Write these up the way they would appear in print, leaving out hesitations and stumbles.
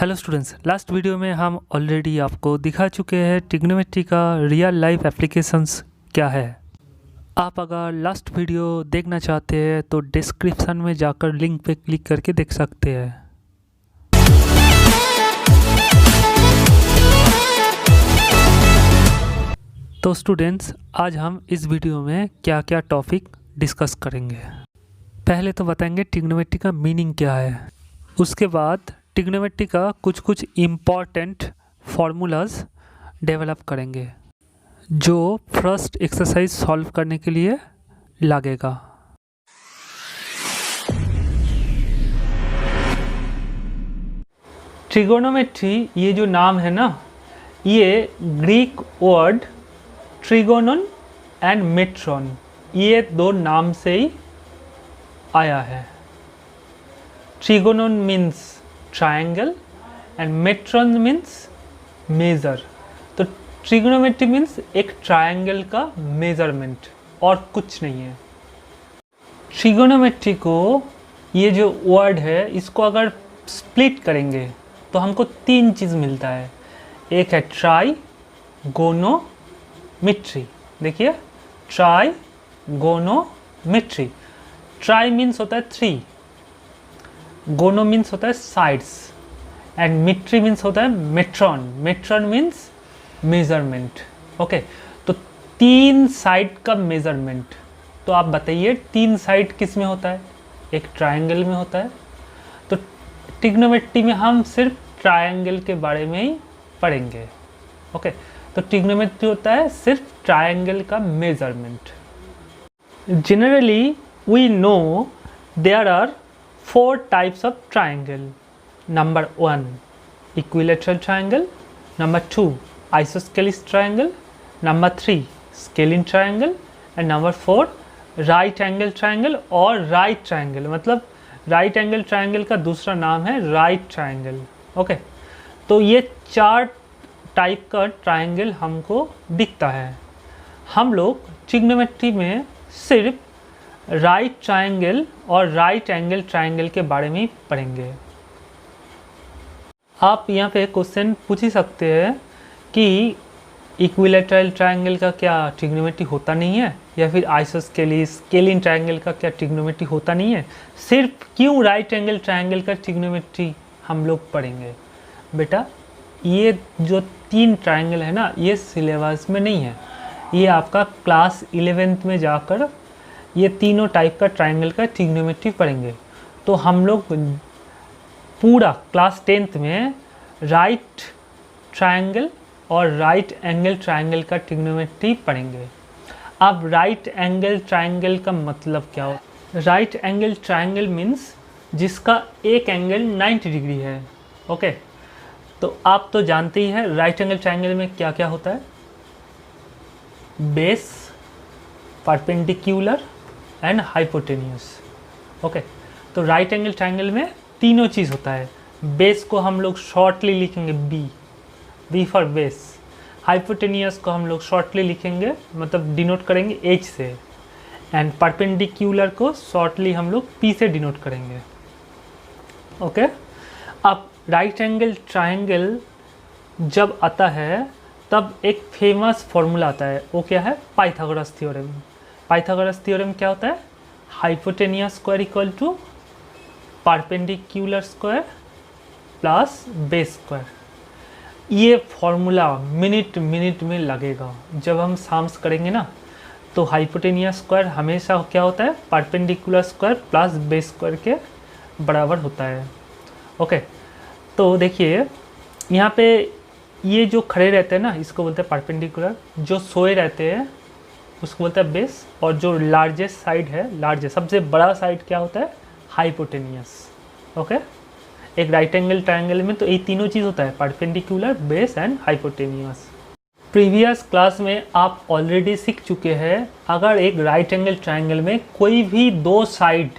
Hello students, last video में हम already आपको दिखा चुके हैं ट्रिग्नोमेट्री का रियल लाइफ एप्लीकेशंस क्या है। आप अगर लास्ट वीडियो देखना चाहते हैं तो डिस्क्रिप्शन में जाकर लिंक पे क्लिक करके देख सकते हैं। तो स्टूडेंट्स, आज हम इस वीडियो में क्या क्या टॉपिक डिस्कस करेंगे। पहले तो बताएंगे ट्रिग्नोमेट्री का मीनिंग क्या है, उसके बाद ट्रिग्नोमेट्री का कुछ इम्पॉर्टेंट फार्मूलाज डेवलप करेंगे जो फर्स्ट एक्सरसाइज सॉल्व करने के लिए लगेगा। ट्रिगोनोमेट्री, ये जो नाम है ना, ये Greek word trigonon and metron, ये दो नाम से ही आया है। Trigonon means triangle and metron means measure. तो ट्रिगोनोमेट्री मीन्स एक ट्रायंगल का मेज़रमेंट और कुछ नहीं है। ट्रिगोनोमेट्री को, ये जो वर्ड है, इसको अगर स्प्लिट करेंगे तो हमको तीन चीज़ मिलता है। एक है ट्राइगोनोमेट्री, देखिए ट्राइगोनोमेट्री। ट्राई मीन्स होता है थ्री, गोनो मीन्स होता है साइड्स, एंड मेट्री मीन्स होता है मेट्रॉन। मेट्रॉन मीन्स मेजरमेंट। ओके, तो तीन साइड का मेजरमेंट। तो आप बताइए तीन साइड किस में होता है? एक ट्रायंगल में होता है। तो ट्रिग्नोमेट्री में हम सिर्फ ट्रायंगल के बारे में ही पढ़ेंगे। ओके, तो ट्रिग्नोमेट्री होता है सिर्फ ट्रायंगल का measurement. Generally we know there are four types of triangle. Number 1, equilateral triangle. Number 2, isosceles triangle. Number 3, scalene triangle. And number 4, right angle triangle और right triangle। मतलब right angle triangle का दूसरा नाम है right triangle। ओके, तो ये चार type का ट्रायंगल हमको दिखता है। हम लोग ट्रिग्नोमेट्री में सिर्फ राइट ट्रायंगल और राइट एंगल ट्रायंगल के बारे में पढ़ेंगे। आप यहाँ पे क्वेश्चन पूछ ही सकते हैं कि इक्विलैटरल ट्रायंगल का क्या ट्रिग्नोमेट्री होता नहीं है, या फिर आइसोस्केलिस स्केलिन ट्रायंगल का क्या ट्रिग्नोमेट्री होता नहीं है, सिर्फ क्यों राइट एंगल ट्रायंगल का ट्रिग्नोमेट्री हम लोग पढ़ेंगे। बेटा, ये जो तीन ट्रायंगल है ना, ये सिलेबस में नहीं है। ये आपका क्लास 11th में जाकर ये तीनों टाइप का ट्रायंगल का ट्रिग्नोमेट्री पढ़ेंगे। तो हम लोग पूरा क्लास 10th में राइट ट्रायंगल और राइट एंगल ट्रायंगल का ट्रिग्नोमेट्री पढ़ेंगे। अब राइट एंगल ट्रायंगल का मतलब क्या हो? राइट एंगल ट्रायंगल मीन्स जिसका एक एंगल 90 डिग्री है। ओके, तो आप तो जानते ही हैं राइट एंगल ट्रायंगल में क्या क्या होता है। Base, perpendicular and hypotenuse. Okay, तो राइट एंगल ट्रायंगल में तीनों चीज़ होता है। बेस को हम लोग शॉर्टली लिखेंगे बी फॉर बेस। हाइपोटेन्यूस को हम लोग शॉर्टली लिखेंगे, मतलब डिनोट करेंगे एच से। एंड परपेंडिकुलर को शॉर्टली हम लोग पी से डिनोट करेंगे। ओके, अब राइट एंगल ट्रायंगल जब आता है तब एक फेमस फॉर्मूला आता है, वो क्या है? Pythagoras theorem. पाइथागोरस थ्योरम क्या होता है? Hypotenuse square equal to perpendicular square plus base square. ये फॉर्मूला मिनट में लगेगा। जब हम साम्स करेंगे ना, तो हाइपोटेनियस स्क्वायर हमेशा क्या होता है? Perpendicular square plus base square के बराबर होता है। ओके, तो देखिए यहाँ पे ये जो खड़े रहते हैं ना, इसको बोलते हैं परपेंडिकुलर। जो सोए रहते हैं उसको बोलते हैं बेस। और जो लार्जेस्ट साइड है, लार्जेस्ट सबसे बड़ा साइड क्या होता है? हाइपोटेनियस। ओके, एक राइट एंगल ट्रायंगल में तो ये तीनों चीज़ होता है, perpendicular, base and hypotenuse. Previous class में आप ऑलरेडी सीख चुके हैं, अगर एक राइट एंगल ट्रायंगल में कोई भी दो साइड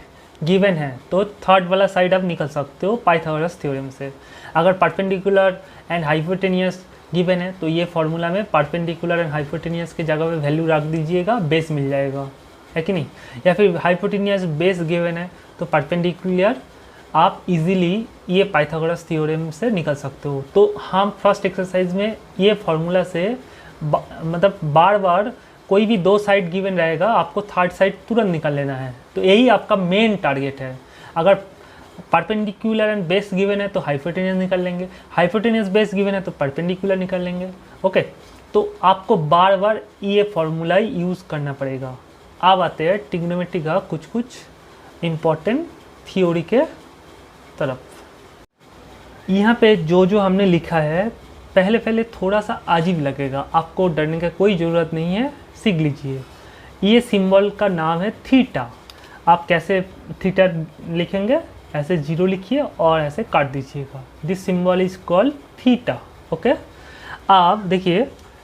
गिवन है तो थर्ड वाला साइड आप निकल सकते हो पाइथागोरस थ्योरम से। अगर परपेंडिकुलर एंड हाइपोटेनियस गिवन है तो ये फॉर्मूला में परपेंडिकुलर एंड हाइपोटेनियस की जगह पे वैल्यू रख दीजिएगा, बेस मिल जाएगा, है कि नहीं। या फिर हाइपोटेनियस बेस गिवन है तो परपेंडिकुलर आप इजीली ये पाइथागोरस थ्योरम से निकल सकते हो। तो हम फर्स्ट एक्सरसाइज में ये फार्मूला से मतलब बार बार कोई भी दो साइड गिवन रहेगा, आपको थर्ड साइड तुरंत निकाल लेना है। तो यही आपका मेन टारगेट है। अगर परपेंडिकुलर एंड बेस गिवन है तो हाइपोटेनियस निकाल लेंगे, हाइपोटेनियस बेस गिवन है तो परपेंडिकुलर निकाल लेंगे। ओके, तो आपको बार बार ये फॉर्मूला यूज़ करना पड़ेगा। अब आते हैं ट्रिग्नोमेट्री का कुछ कुछ इम्पोर्टेंट थ्योरी के तरफ। यहाँ पे जो जो हमने लिखा है पहले थोड़ा सा अजीब लगेगा, आपको डरने का कोई ज़रूरत नहीं है, सीख लीजिए। ये सिंबल का नाम है थीटा। आप कैसे थीटा लिखेंगे, ऐसे जीरो लिखिए और ऐसे काट दीजिएगा। This symbol is called theta. Okay, आप देखिए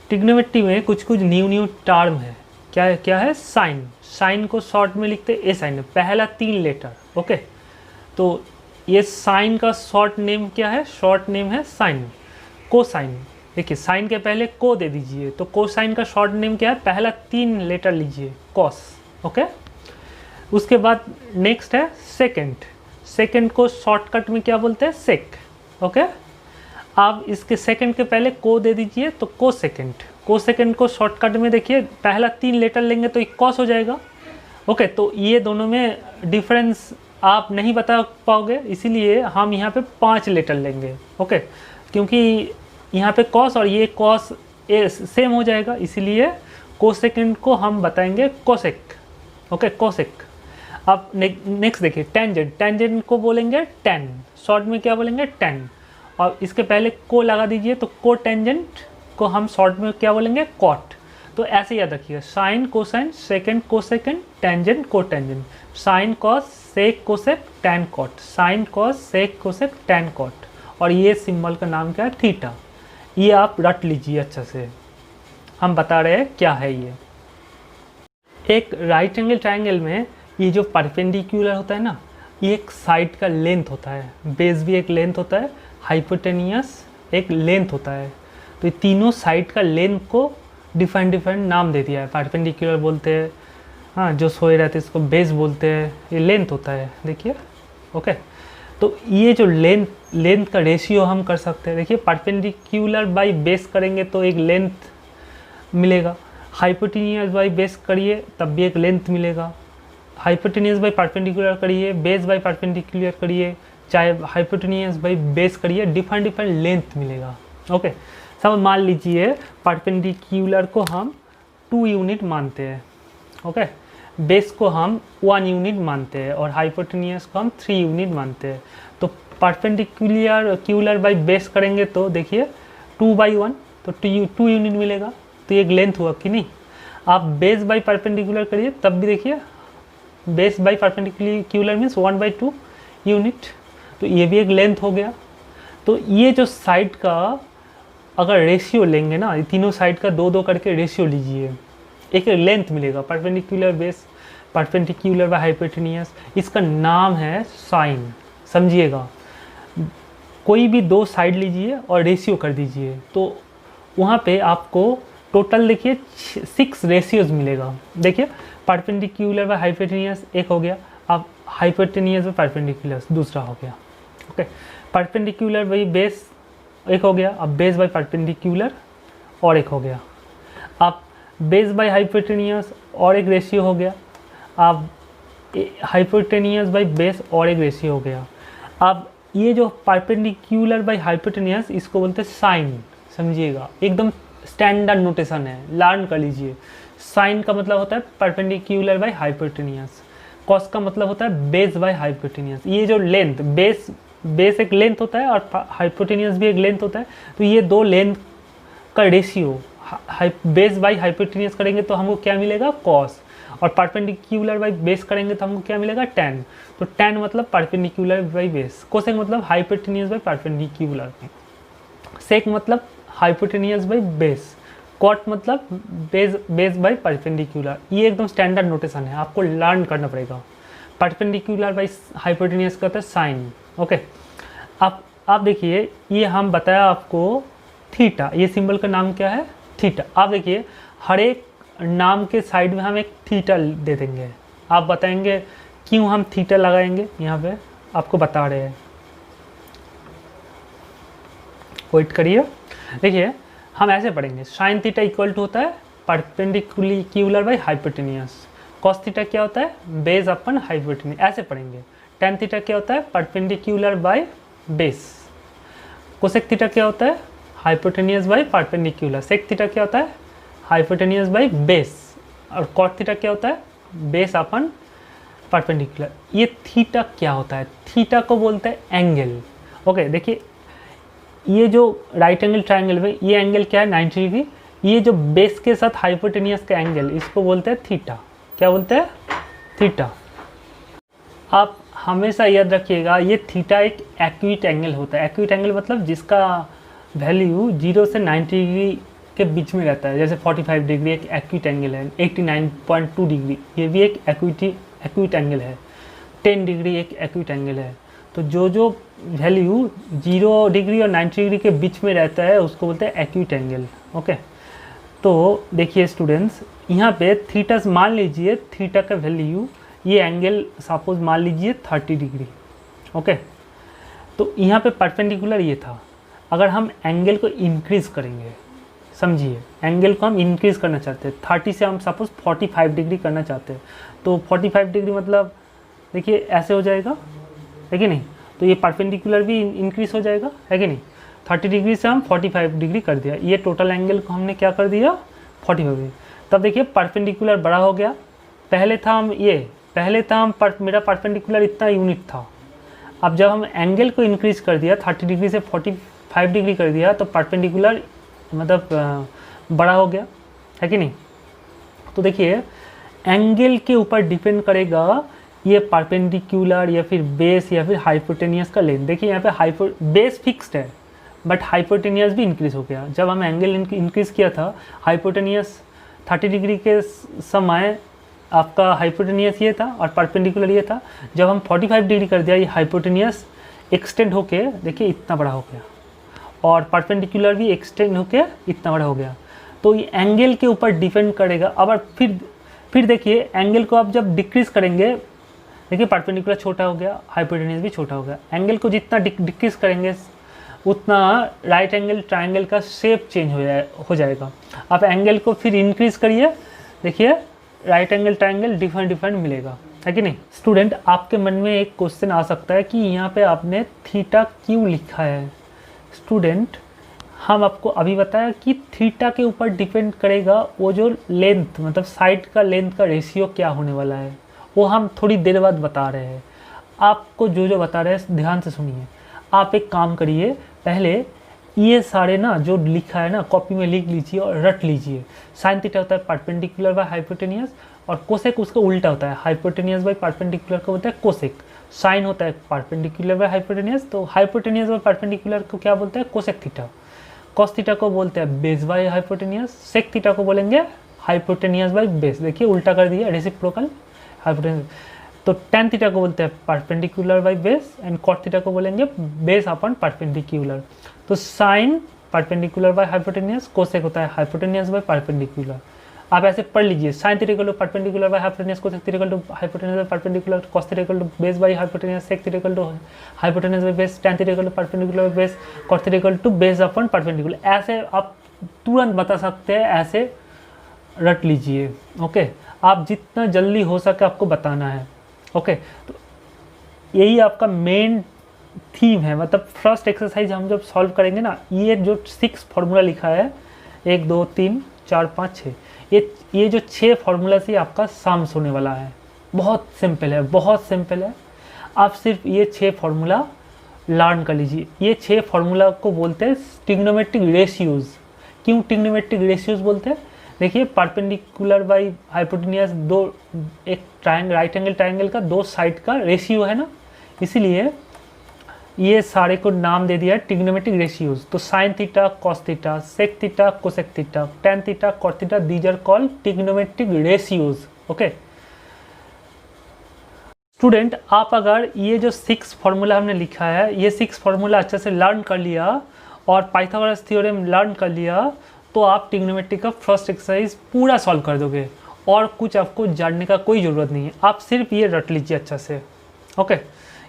ट्रिग्नोमेट्री में कुछ कुछ न्यू टर्म है। क्या क्या है? साइन। साइन को शॉर्ट में लिखते ए साइन, पहला 3 लेटर। ओके, तो ये साइन का शॉर्ट नेम क्या है? शॉर्ट नेम है साइन। कोसाइन, देखिए साइन के पहले को दे दीजिए, तो कोसाइन का शॉर्ट नेम क्या है? पहला 3 लेटर लीजिए, कॉस। ओके, उसके बाद नेक्स्ट है सेकेंड। सेकेंड को शॉर्टकट में क्या बोलते हैं? सेक। ओके, आप इसके सेकेंड के पहले को दे दीजिए तो को सेकेंड। को सेकेंड को शॉर्टकट में देखिए पहला 3 लेटर लेंगे तो एक कॉस हो जाएगा। ओके, तो ये दोनों में डिफरेंस आप नहीं बता पाओगे, इसीलिए हम यहाँ पे 5 लेटर लेंगे। ओके, क्योंकि यहाँ पे कॉस और ये कॉस सेम हो जाएगा, इसीलिए कोसेकेंड को हम बताएंगे कोसेक। Okay, cosec. अब नेक्स्ट देखिए टेंजेंट। टेंजेंट को बोलेंगे टेन, शॉर्ट में क्या बोलेंगे? टेन। और इसके पहले को लगा दीजिए तो को टेंजेंट को हम शॉर्ट में क्या बोलेंगे? कॉट। तो ऐसे याद रखिए, sine cosine, secant cosecant, tangent cotangent, sine cos sec cosec tan cot, sine cos sec cosec tan cot. और ये सिंबल का नाम क्या है? थीटा। ये आप रट लीजिए अच्छा से, हम बता रहे हैं क्या है ये। एक राइट एंगल ट्रायंगल में ये जो परपेंडिकुलर होता है ना, ये एक साइड का लेंथ होता है, बेस भी एक लेंथ होता है, हाइपोटेनियस एक लेंथ होता है। तो ये तीनों साइड का लेंथ को डिफरेंट नाम दे दिया है। परपेंडिकुलर बोलते हैं, हाँ, जो सोए रहते हैं इसको बेस बोलते हैं, ये लेंथ होता है। देखिए, ओके, तो ये जो लेंथ का रेशियो हम कर सकते हैं। देखिए परपेंडिकुलर बाई बेस करेंगे तो एक लेंथ मिलेगा, हाइपोटेनियस बाई बेस करिए तब भी एक लेंथ मिलेगा, हाइपोटेनियस बाई परपेंडिकुलर करिए, बेस बाई परपेंडिकुलर करिए, चाहे हाइपोटेनियस बाई बेस करिए, डिफरेंट लेंथ मिलेगा। ओके, सब मान लीजिए परपेंडिकुलर को हम 2 यूनिट मानते हैं। ओके, बेस को हम 1 यूनिट मानते हैं और हाइपोटेनियस को हम 3 यूनिट मानते हैं। तो परपेंडिकुलर बाई बेस करेंगे तो देखिए 2/1, तो 2 यूनिट मिलेगा, तो ये एक लेंथ हुआ कि नहीं। आप बेस बाई परपेंडिकुलर करिए तब भी देखिए base by perpendicular means 1/2 unit, तो ये भी एक लेंथ हो गया। तो ये जो साइड का अगर रेशियो लेंगे ना, ये तीनों साइड का 2-2 करके रेशियो लीजिए, एक लेंथ मिलेगा। Perpendicular base, perpendicular by hypotenuse, इसका नाम है साइन। समझिएगा, कोई भी 2 साइड लीजिए और रेशियो कर दीजिए, तो वहाँ पे आपको टोटल देखिए 6 रेशियोज मिलेगा। देखिए परपेंडिकुलर बाय हाइपोटेनियस एक हो गया, अब हाइपोटेनियस बाय परपेंडिकुलर दूसरा हो गया। ओके, परपेंडिकुलर बाय बेस एक हो गया, अब बेस बाय परपेंडिकुलर और एक हो गया, अब बेस बाय हाइपोटेनियस और एक रेशियो हो गया, अब हाइपोटेनियस बाय बेस और एक रेशियो हो गया। अब ये जो परपेंडिकुलर बाय हाइपोटेनियस इसको बोलते हैं साइन। समझिएगा, एकदम स्टैंडर्ड नोटेशन है, लर्न कर लीजिए। साइन का मतलब होता है परपेंडिकुलर बाय हाइपोटेनियस, कॉस का मतलब होता है बेस बाय हाइपोटेनियस। ये जो लेंथ, बेस एक लेंथ होता है और हाइपोटेनियस भी एक लेंथ होता है, तो ये 2 लेंथ का रेशियो बेस बाई हाइपोटेनियस करेंगे तो हमको क्या मिलेगा? कॉस, और परपेंडिकुलर बाई बेस करेंगे तो हमको क्या मिलेगा? टैन। तो टैन मतलब परपेंडिकुलर बाई बेस, कोसेक मतलब हाइपोटेनियस बाई परपेंडिकुलर, सेक मतलब हाइपोटेनियस बाई बेस, कॉट मतलब बेस बाई परपेंडिकुलर। ये एकदम स्टैंडर्ड नोटेशन है, आपको लर्न करना पड़ेगा। परपेंडिकुलर बाई हाइपोटेनियस का होता है साइन। ओके, अब आप देखिए ये हम बताया आपको थीटा, ये सिंबल का नाम क्या है? थीटा। आप देखिए हर एक नाम के साइड में हम एक थीटा दे देंगे, आप बताएंगे क्यों हम थीटा लगाएंगे यहाँ पे। आपको बता रहे हैं, वेट करिए। देखिए हम ऐसे पढ़ेंगे, साइन थीटा इक्वल टू होता है perpendicular by hypotenuse, cos theta क्या होता है बेस अपन हाइपोटेनियस, ऐसे पढ़ेंगे। टेन थीटा क्या होता है perpendicular by base, cosec theta क्या होता है hypotenuse by perpendicular, sec theta क्या होता है हाइपोटेनियस बाई बेस, और कॉट थीटा क्या होता है बेस अपन परपेंडिकुलर। ये थीटा क्या होता है, थीटा को बोलते हैं एंगल। ओके देखिए ये जो राइट एंगल ट्रायंगल में ये एंगल क्या है 90 डिग्री, ये जो बेस के साथ हाइपोटेनियस का एंगल इसको बोलते हैं थीटा। क्या बोलते हैं थीटा। आप हमेशा याद रखिएगा ये थीटा एक एक्यूट एंगल होता है। एक्यूट एंगल मतलब जिसका वैल्यू 0 से 90 डिग्री के बीच में रहता है। जैसे 45 डिग्री एक एक्यूट एंगल है, 89.2 डिग्री ये भी एक एक्यूट एंगल है, 10 डिग्री एक एक्यूट एंगल है। तो जो वैल्यू 0 डिग्री और 90 डिग्री के बीच में रहता है उसको बोलते हैं एक्यूट एंगल। ओके तो देखिए स्टूडेंट्स यहाँ पे थीटा मान लीजिए, थीटा का वैल्यू ये एंगल सपोज मान लीजिए 30 डिग्री। ओके तो यहाँ पे परपेंडिकुलर ये था, अगर हम एंगल को इंक्रीज़ करेंगे, समझिए एंगल को हम इंक्रीज़ करना चाहते हैं, 30 से हम सपोज 45 डिग्री करना चाहते हैं, तो 45 डिग्री मतलब देखिए ऐसे हो जाएगा है कि नहीं, तो ये परपेंडिकुलर भी इंक्रीज़ हो जाएगा है कि नहीं। 30 डिग्री से हम 45 डिग्री कर दिया, ये टोटल एंगल को हमने क्या कर दिया 45 डिग्री। तब देखिए परपेंडिकुलर बड़ा हो गया, पहले था मेरा परपेंडिकुलर इतना यूनिट था, अब जब हम एंगल को इंक्रीज़ कर दिया 30 डिग्री से 45 डिग्री कर दिया तो परपेंडिकुलर मतलब बड़ा हो गया है कि नहीं। तो देखिए एंगल के ऊपर डिपेंड करेगा ये परपेंडिकुलर या फिर बेस या फिर हाइपोटेनियस का लेंथ। देखिए यहाँ पे बेस फिक्स्ड है बट हाइपोटेनियस भी इंक्रीज़ हो गया। जब हम एंगल इंक्रीज़ किया था हाइपोटेनियस 30 डिग्री के समय आपका हाइपोटेनियस ये था और परपेंडिकुलर ये था, जब हम 45 डिग्री कर दिया ये हाइपोटेनियस एक्सटेंड होके देखिए इतना बड़ा हो गया और परपेंडिकुलर भी एक्सटेंड होके इतना बड़ा हो गया। तो ये एंगल के ऊपर डिपेंड करेगा। अब फिर देखिए एंगल को आप जब डिक्रीज़ करेंगे, देखिए परपेंडिकुलर छोटा हो गया, हाइपोटेनियस भी छोटा हो गया। एंगल को जितना डिक्रीज़ करेंगे उतना राइट एंगल ट्रायंगल का शेप चेंज हो जाएगा। आप एंगल को फिर इंक्रीज़ करिए, देखिए राइट एंगल ट्रायंगल डिफरेंट मिलेगा है कि नहीं। स्टूडेंट आपके मन में एक क्वेश्चन आ सकता है कि यहाँ पे आपने थीटा क्यों लिखा है। स्टूडेंट हम आपको अभी बताया कि थीटा के ऊपर डिपेंड करेगा वो जो लेंथ मतलब साइड का लेंथ का रेशियो क्या होने वाला है, वो हम थोड़ी देर बाद बता रहे हैं। आपको जो बता रहे हैं ध्यान से सुनिए। आप एक काम करिए, पहले ये सारे ना जो लिखा है ना कॉपी में लिख लीजिए और रट लीजिए। साइन थीटा होता है परपेंडिकुलर बाय हाइपोटेनियस और कोसेक उसका उल्टा होता है, हाइपोटेनियस बाय परपेंडिकुलर को बोलते हैं कोसेक। साइन होता है परपेंडिकुलर बाय हाइपोटेनियस, तो हाइपोटेनियस बाय परपेंडिकुलर को क्या बोलते हैं कोसेक थीटा। कॉस थीटा को बोलते हैं base by hypotenuse, sec theta को बोलेंगे हाइपोटेनियस बाय बेस। देखिए उल्टा कर दिया, रेसिप्रोकल हाइपोटेनियस। तो टेन थीटा को बोलते हैं perpendicular by base and cot theta को बोलेंगे बेस अपॉन परपेंडिकुलर। तो sine perpendicular by hypotenuse, cosec होता है हाइपोटेनियस बाय परपेंडिकुलर। आप ऐसे पढ़ लीजिए, sine theta equal to perpendicular by hypotenuse, cosec theta equal to hypotenuse by perpendicular, cos theta equal to base by hypotenuse, sec theta equal to hypotenuse by base, tan theta equal to perpendicular by base, cot theta equal to base upon perpendicular. ऐसे आप तुरंत बता सकते हैं, ऐसे रट लीजिए। Okay आप जितना जल्दी हो सके आपको बताना है। ओके तो यही आपका मेन थीम है। मतलब फर्स्ट एक्सरसाइज हम जब सॉल्व करेंगे ना, ये जो 6 फार्मूला लिखा है 1 2 3 4 5 6, ये जो 6 फार्मूला से आपका सम्स होने वाला है। बहुत सिंपल है, बहुत सिंपल है। आप सिर्फ ये 6 फार्मूला लर्न कर लीजिए। ये 6 फार्मूला को बोलते हैं ट्रिग्नोमेट्रिक रेशियोज। क्यों ट्रिग्नोमेट्रिक रेशियोज बोलते हैं? देखिए परपेंडिकुलर बाई हाइपोटेनियस दो एक ट्रायंगल राइट एंगल ट्रायंगल का दो साइड का रेशियो है ना, इसीलिए ये सारे को नाम दे दिया है ट्रिग्नोमेट्रिक रेशियोज। तो sine theta, cos theta, sec theta, cosec theta, tan theta, cot theta, these are called trigonometric ratios. Okay student आप अगर ये जो 6 फार्मूला हमने लिखा है, ये 6 फार्मूला अच्छे से लर्न कर लिया और पाइथागोरस थ्योरम लर्न कर लिया, तो आप ट्रिग्नोमेट्री का फर्स्ट एक्सरसाइज पूरा सॉल्व कर दोगे और कुछ आपको जानने का कोई ज़रूरत नहीं है। आप सिर्फ ये रट लीजिए अच्छा से। ओके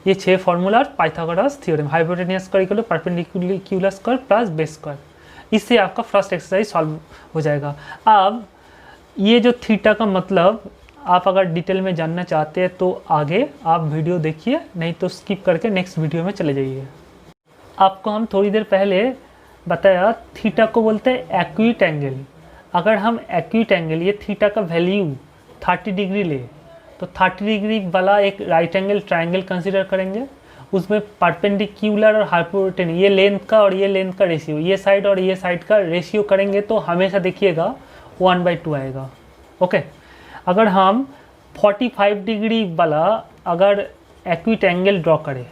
ये 6 फॉर्मूला और Pythagoras theorem, hypotenuse square equal to perpendicular square plus base square, इससे आपका फर्स्ट एक्सरसाइज सॉल्व हो जाएगा। अब ये जो थीटा का मतलब आप अगर डिटेल में जानना चाहते हैं तो आगे आप वीडियो देखिए, नहीं तो स्किप करके नेक्स्ट वीडियो में चले जाइए। आपको हम थोड़ी देर पहले बताया थीटा को बोलते हैं एक्यूट एंगल। अगर हम एक्यूट एंगल ये थीटा का वैल्यू 30 डिग्री ले तो 30 डिग्री वाला एक राइट एंगल ट्रायंगल कंसिडर करेंगे, उसमें परपेंडिकुलर और हाइपोटेन्यूज ये लेंथ का और ये लेंथ का रेशियो, ये साइड और ये साइड का रेशियो करेंगे तो हमेशा देखिएगा 1/2 आएगा। ओके, अगर हम 45 डिग्री वाला अगर एक्यूट एंगल ड्रॉ करें,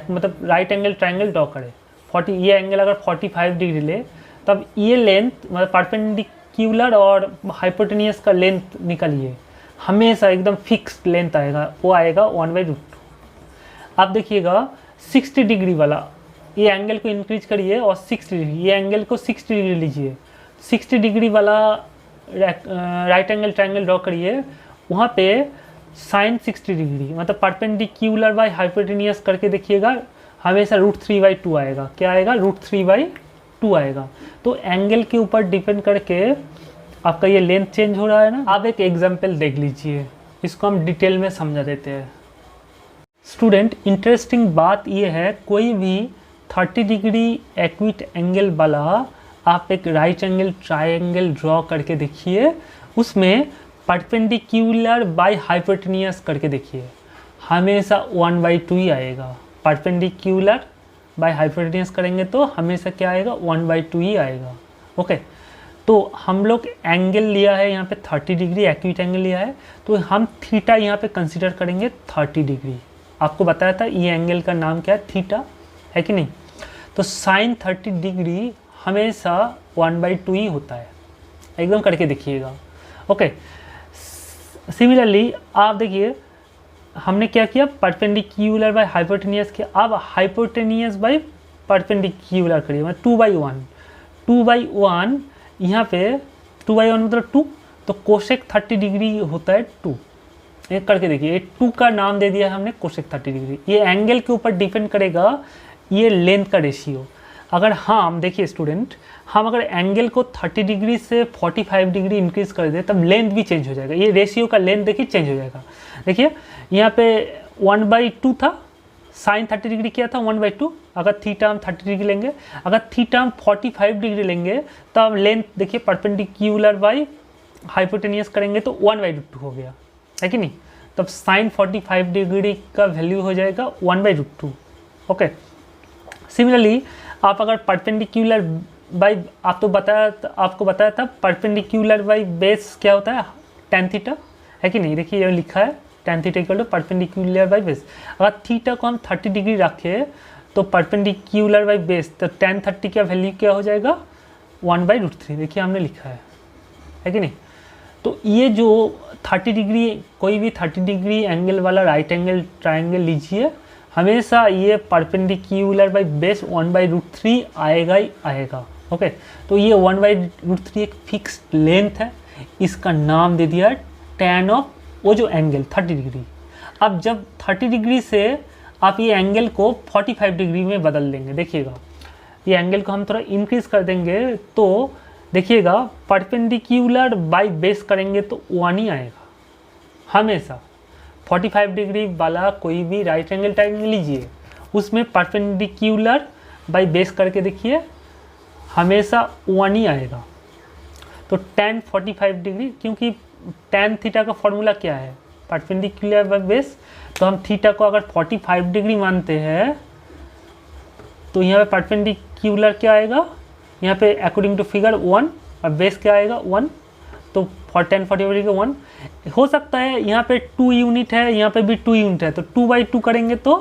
मतलब राइट एंगल ट्रायंगल ड्रॉ करें, 40 ये एंगल अगर 45 डिग्री ले तब ये लेंथ मतलब परपेंडिकुलर और हाइपोटेनियस का लेंथ निकालिए, हमेशा एकदम फिक्स्ड लेंथ आएगा, वो आएगा 1/2। आप देखिएगा 60 डिग्री वाला ये एंगल को इंक्रीज करिए और 60 डिग्री ये एंगल को 60 डिग्री लीजिए, 60 डिग्री वाला राइट एंगल ट्रायंगल ड्रॉ करिए, वहाँ पे साइन 60 डिग्री मतलब परपेंडिकुलर बाय हाइपोटेनियस करके देखिएगा, हमेशा √3/2 आएगा। क्या आएगा? √3/2 आएगा। तो एंगल के ऊपर डिपेंड करके आपका ये लेंथ चेंज हो रहा है ना। आप एक एग्जांपल देख लीजिए, इसको हम डिटेल में समझा देते हैं। स्टूडेंट, इंटरेस्टिंग बात ये है, कोई भी 30 डिग्री एक्यूट एंगल वाला आप एक राइट एंगल ट्रायंगल ड्रॉ करके देखिए, उसमें परपेंडिकुलर बाय हाइपोटेनियस करके देखिए, हमेशा 1/2 ही आएगा। परपेंडिकुलर बाय हाइपोटेनियस करेंगे तो हमेशा क्या आएगा? 1/2 ही आएगा। ओके, तो हम लोग एंगल लिया है यहाँ पे 30 डिग्री एक्यूट एंगल लिया है, तो हम थीटा यहाँ पे कंसिडर करेंगे 30 डिग्री। आपको बताया था ये एंगल का नाम क्या है? थीटा, है कि नहीं? तो साइन 30 डिग्री हमेशा 1/2 ही होता है, एकदम करके देखिएगा। ओके, सिमिलरली आप देखिए हमने क्या किया, परपेंडिकुलर बाय हाइपोटेनियस किया, अब हाइपोटेनियस बाय परपेंडिकुलर करिए, मतलब 2/1 यहाँ पे 2/1 मतलब 2, तो कोसेक 30 डिग्री होता है 2। ये करके देखिए, 2 का नाम दे दिया है हमने कोसेक 30 डिग्री। ये एंगल के ऊपर डिपेंड करेगा ये लेंथ का रेशियो। अगर हम देखिए स्टूडेंट, हम अगर एंगल को 30 डिग्री से 45 डिग्री इंक्रीज कर दे तब लेंथ भी चेंज हो जाएगा। ये रेशियो का लेंथ देखिए चेंज हो जाएगा। देखिए यहाँ पे 1/2 था, साइन 30 डिग्री किया था 1/2। अगर थीटा हम 30 डिग्री लेंगे, अगर थीटा हम 45 डिग्री लेंगे तब लेंथ देखिए परपेंडिकुलर बाय हाइपोटेनियस करेंगे तो 1/2 हो गया, है कि नहीं? तब साइन 45 डिग्री का वैल्यू हो जाएगा 1/2। ओके, सिमिलरली आप अगर परपेंडिकुलर बाय आपको बताया था परपेंडिकुलर बाय बेस क्या होता है? tan थीटा, है कि नहीं? देखिए ये लिखा है tan theta equal to perpendicular by base. अगर थीटा को हम 30 डिग्री रखें तो परपेंडिकुलर बाय बेस, तो tan 30 का वैल्यू क्या हो जाएगा? 1/√3। देखिए हमने लिखा है कि नहीं? तो ये जो 30 डिग्री, कोई भी 30 डिग्री एंगल वाला राइट एंगल ट्रायंगल लीजिए, हमेशा ये परपेंडिकुलर बाय बेस 1/√3 आएगा ही आएगा। ओके, तो ये 1/√3 एक फिक्स्ड लेंथ है, इसका नाम दे दिया tan ऑफ वो जो एंगल 30 डिग्री। अब जब 30 डिग्री से आप ये एंगल को 45 डिग्री में बदल देंगे, देखिएगा ये एंगल को हम थोड़ा इंक्रीज कर देंगे तो देखिएगा परपेंडिकुलर बाय बेस करेंगे तो 1 ही आएगा हमेशा। 45 डिग्री वाला कोई भी राइट एंगल ट्रायंगल लीजिए, उसमें परपेंडिकुलर बाय बेस करके देखिए, हमेशा 1 ही आएगा। तो tan 45 डिग्री, क्योंकि tan थीटा का फॉर्मूला क्या है? Perpendicular by base. तो हम थीटा को अगर 45 डिग्री मानते हैं तो यहाँ पे परपेंडिकुलर क्या आएगा? यहाँ पे अकॉर्डिंग टू फिगर 1 और बेस क्या आएगा? 1। तो tan 45 डिग्री 1 हो सकता है। यहाँ पे 2 यूनिट है, यहाँ पे भी 2 यूनिट है, तो 2/2 करेंगे तो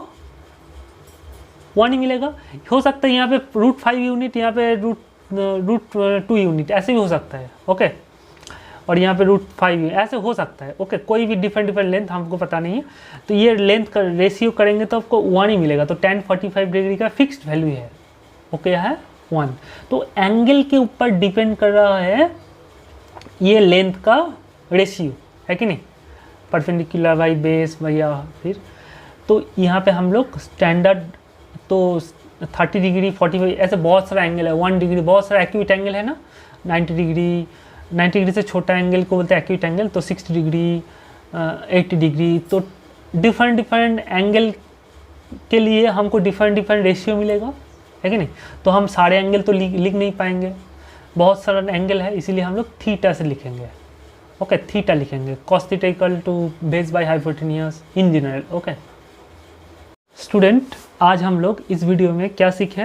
1 ही मिलेगा। हो सकता है यहाँ पे √5 यूनिट, यहाँ पे √2 यूनिट, ऐसे भी हो सकता है। ओके, और यहाँ पे √5 ऐसे हो सकता है। ओके, कोई भी डिफरेंट लेंथ हमको पता नहीं है, तो ये लेंथ का रेशियो करेंगे तो आपको 1 ही मिलेगा। तो tan 45 डिग्री का फिक्स्ड वैल्यू है, ओके, है 1। तो एंगल के ऊपर डिपेंड कर रहा है ये लेंथ का रेशियो, है कि नहीं? परपेंडिकुलर बाय बेस भैया फिर तो यहाँ पे हम लोग स्टैंडर्ड तो 30 डिग्री 45 ऐसे बहुत सारा एंगल है, 1 डिग्री बहुत सारा एक्यूट एंगल है ना, 90 डिग्री से छोटा एंगल को बोलते हैं एक्यूट एंगल, तो 60 डिग्री 80 डिग्री, तो डिफरेंट एंगल के लिए हमको डिफरेंट रेशियो मिलेगा, है कि नहीं। तो हम सारे एंगल तो लिख नहीं पाएंगे, बहुत सारा एंगल है, इसीलिए हम लोग थीटा से लिखेंगे। ओके, थीटा लिखेंगे, cos theta equal to base by hypotenuse in general. Okay student, आज हम लोग इस वीडियो में क्या सीखे,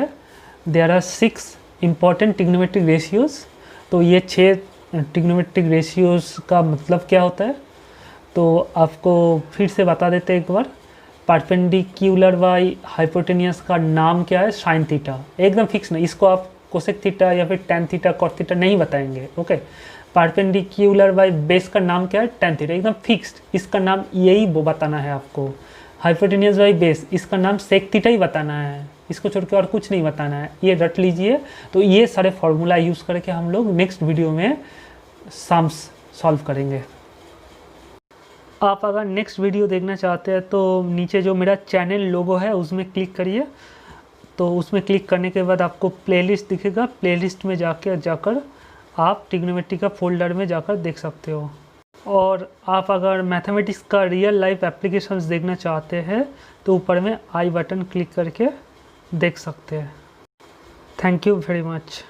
there are 6 important trigonometric ratios. तो ये 6 ट्रिग्नोमेट्रिक रेशियोज़ का मतलब क्या होता है, तो आपको फिर से बता देते हैं एक बार। परपेंडिकुलर बाय हाइपोटेनियस का नाम क्या है, साइन थीटा, एकदम फिक्स नहीं, इसको आप कोसेक थीटा या फिर टैन थीटा कॉट थीटा नहीं बताएंगे। ओके, परपेंडिकुलर बाय बेस का नाम क्या है, टैन थीटा, एकदम फिक्स्ड, इसका नाम यही बताना है आपको। हाइपोटेनियस बाय बेस, इसका नाम सेक थीटा ही बताना है, इसको छोड़ के और कुछ नहीं बताना है, ये रट लीजिए। तो ये सारे फॉर्मूला यूज़ करके हम लोग नेक्स्ट वीडियो में सम्स सॉल्व करेंगे। आप अगर नेक्स्ट वीडियो देखना चाहते हैं तो नीचे जो मेरा चैनल लोगो है उसमें क्लिक करिए, तो उसमें क्लिक करने के बाद आपको प्लेलिस्ट दिखेगा, प्लेलिस्ट में जाकर आप ट्रिग्नोमेट्री का फोल्डर में जाकर देख सकते हो। और आप अगर मैथमेटिक्स का रियल लाइफ एप्लीकेशंस देखना चाहते हैं तो ऊपर में आई बटन क्लिक करके देख सकते हैं। Thank you very much.